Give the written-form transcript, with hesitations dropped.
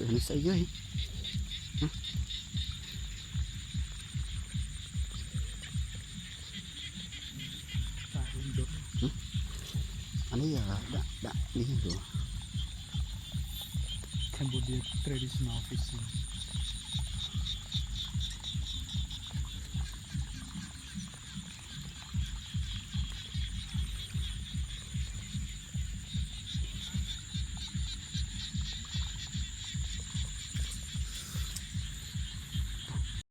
Ano sa iyo eh? Huh? Huh? Ano ya? Da, ini tuh. Cambodia traditional fishing.